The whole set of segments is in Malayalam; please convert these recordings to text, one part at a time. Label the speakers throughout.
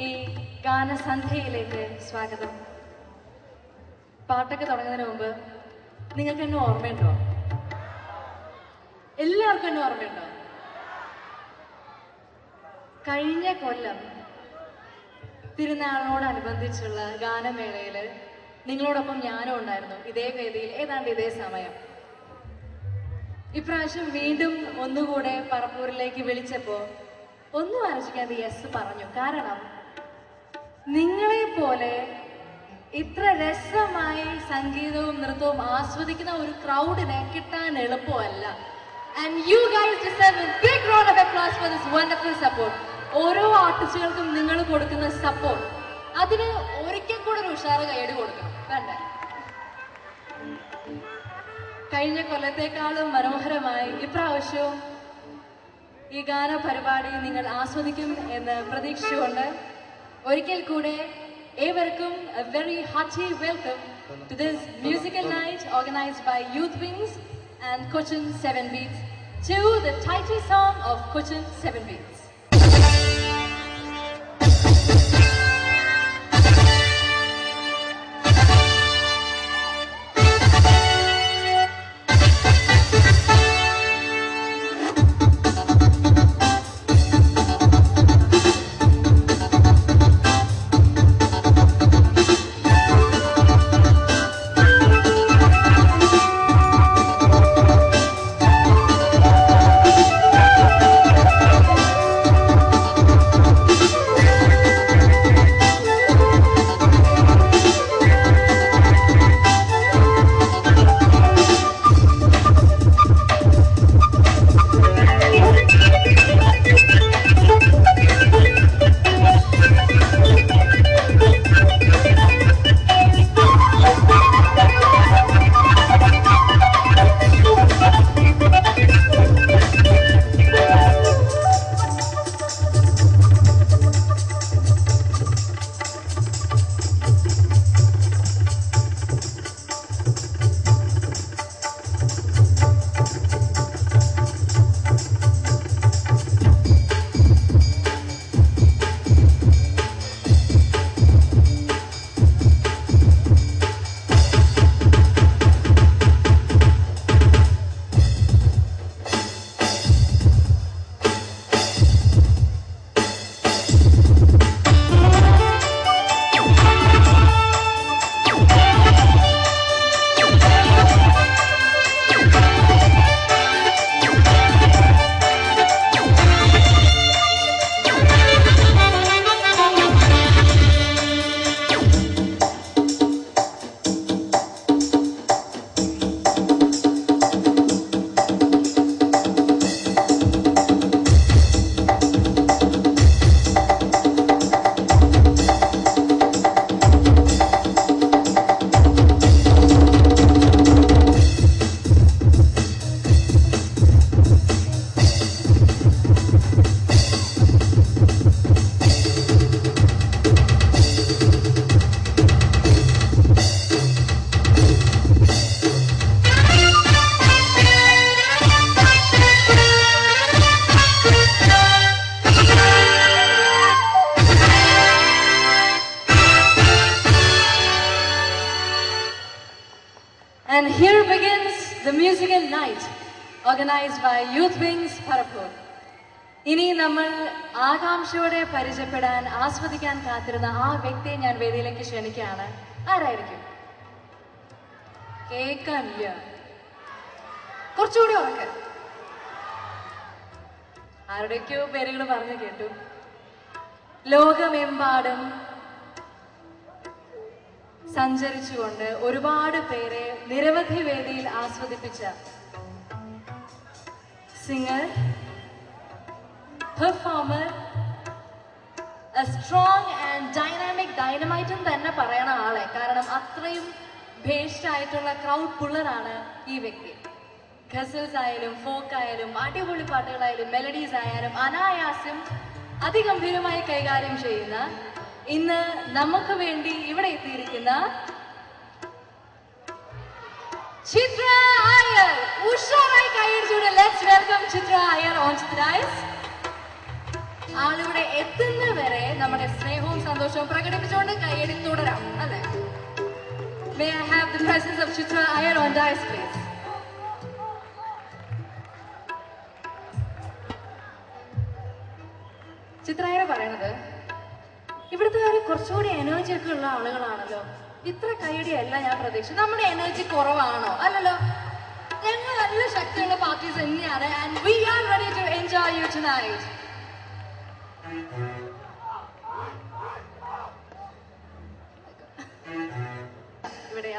Speaker 1: ഈ ഗാനസന്ധ്യയിലേക്ക് സ്വാഗതം. പാട്ടൊക്കെ തുടങ്ങുന്നതിന് മുമ്പ് നിങ്ങൾക്ക് എന്നെ ഓർമ്മയുണ്ടോ? എല്ലാവർക്കും എന്നെ ഓർമ്മയുണ്ടോ? കഴിഞ്ഞ കൊല്ലം തിരുനാളിനോടനുബന്ധിച്ചുള്ള ഗാനമേളയിൽ നിങ്ങളോടൊപ്പം ഞാനും ഉണ്ടായിരുന്നു, ഇതേ വേദിയിൽ, ഏതാണ്ട് ഇതേ സമയം. ഇപ്രാവശ്യം വീണ്ടും ഒന്നുകൂടെ പറപ്പൂരിലേക്ക് വിളിച്ചപ്പോൾ ഒന്നും ആലോചിക്കാതെ യെസ് പറഞ്ഞു. കാരണം നിങ്ങളെ പോലെ ഇത്ര രസമായി സംഗീതവും നൃത്തവും ആസ്വദിക്കുന്ന ഒരു ക്രൗഡിനെ കിട്ടാൻ എളുപ്പമല്ല. And you guys deserve a big round of applause for this wonderful support. ഓരോ ആർട്ടിസ്റ്റുകൾക്കും നിങ്ങൾ കൊടുക്കുന്ന സപ്പോർട്ട്, അതിന് ഒരിക്കൽ കൂടെ ഒരു ഉഷാറ് കൈയടി കൊടുക്കണം. വേണ്ടേ? കഴിഞ്ഞ കൊല്ലത്തേക്കാളും മനോഹരമായി ഇപ്രാവശ്യവും ഈ ഗാന പരിപാടി നിങ്ങൾ ആസ്വദിക്കും എന്ന് പ്രതീക്ഷിച്ചുകൊണ്ട് ഒരിക്കൽ കൂടെ ഏവർക്കും a very hearty welcome to this musical night organized by Youth Wings and Cochin 7 Beats to the title song of Cochin 7 Beats. And here begins the musical night organized by Youth Wings Parapur. ഇനി നമ്മൾ ആകാംക്ഷയോടെ പരിചയപ്പെടാൻ ആസ്വദിക്കാൻ കാത്തിരുന്ന ആ വ്യക്തിയെ ഞാൻ വേദിയിലേക്ക് ക്ഷണിക്കുകയാണ്. ആരായിരിക്കും? കേൾക്കാനില്ല, കുറച്ചുകൂടി ഉറക്കെ. ആരുടെയൊക്കെയോ പേരുകൾ പറഞ്ഞു കേട്ടു. ലോകമെമ്പാടും സഞ്ചരിച്ചുകൊണ്ട് ഒരുപാട് പേരെ നിരവധി വേദിയിൽ ആസ്വദിപ്പിച്ച singer, performer, a strong and dynamic dynamite എന്ന് തന്നെ പറയണ ആളെ. കാരണം അത്രയും ബേസ്ഡ് ആയിട്ടുള്ള ക്രൗഡ് പുള്ളറാണ് ഈ വ്യക്തി. ഗസൽസ് ആയാലും ഫോക്ക് ആയാലും അടിപൊളി പാട്ടുകളായാലും മെലഡീസ് ആയാലും അനായാസം അതിഗംഭീരമായി കൈകാര്യം ചെയ്യുന്ന, ഇന്ന് നമുക്ക് വേണ്ടി ഇവിടെ എത്തിയിരിക്കുന്ന ചിത്ര അയ്യർ. ഉഷാറായി കൈയടിച്ചുകൊണ്ട് let's welcome Chitra Iyer onto the dais. ആളിവിടെ എത്തുന്ന വരെ നമ്മുടെ സ്നേഹവും സന്തോഷവും പ്രകടിപ്പിച്ചുകൊണ്ട് കൈയടി തുടരാം അല്ലേ? May I have the presence of Chitra Iyer on dais, please? ചിത്ര അയ്യർ പറയണത് ഇവിടുത്തെ കുറച്ചുകൂടി എനർജി ഒക്കെ ഉള്ള ആളുകളാണല്ലോ, ഇത്ര കൈയടിയല്ല ഞാൻ പ്രതീക്ഷിച്ചത്. നമ്മുടെ എനർജി കുറവാണോ? അല്ലല്ലോ, ഞങ്ങൾ നല്ല ശക്തിയുള്ള പാർട്ടീസ് തന്നെയാണ്. And we are ready to enjoy you tonight. ഇവിടെ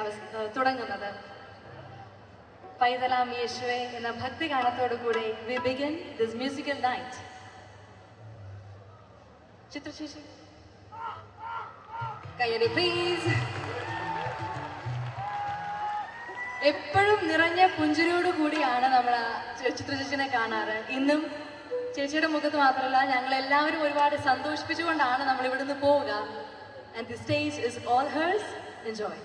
Speaker 1: തുടങ്ങുന്നത് പൈതലാം യേശുവേ എന്ന ഭക്തി ഗാനത്തോടു കൂടി we begin this musical night. Chithra ചേച്ചി കയ്യടി പ്ലീസ്. എപ്പോഴും നിറഞ്ഞ പുഞ്ചിരിയോട് കൂടിയാണ് നമ്മൾ ചിത്ര ചേച്ചിനെ കാണാറ്. ഇന്നും ചേച്ചിയുടെ മുഖത്ത് മാത്രമല്ല, ഞങ്ങൾ എല്ലാവരും ഒരുപാട് സന്തോഷിപ്പിച്ചുകൊണ്ടാണ് നമ്മൾ ഇവിടുന്ന് പോവുക. And the stage is all hers. Enjoy.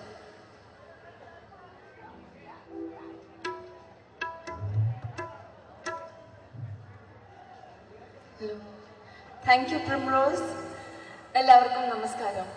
Speaker 2: Hello, thank you primrose. എല്ലാവർക്കും നമസ്കാരം.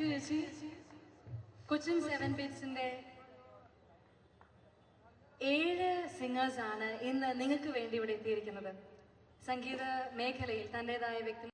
Speaker 1: യു ചേച്ചി. കൊച്ചിൻ 7 ബീറ്റ്സിന്റെ 7 സിംഗേഴ്സ് ആണ് ഇന്ന് നിങ്ങൾക്ക് വേണ്ടി ഇവിടെ എത്തിയിരിക്കുന്നത്. സംഗീത മേഖലയിൽ തൻ്റെതായ വ്യക്തി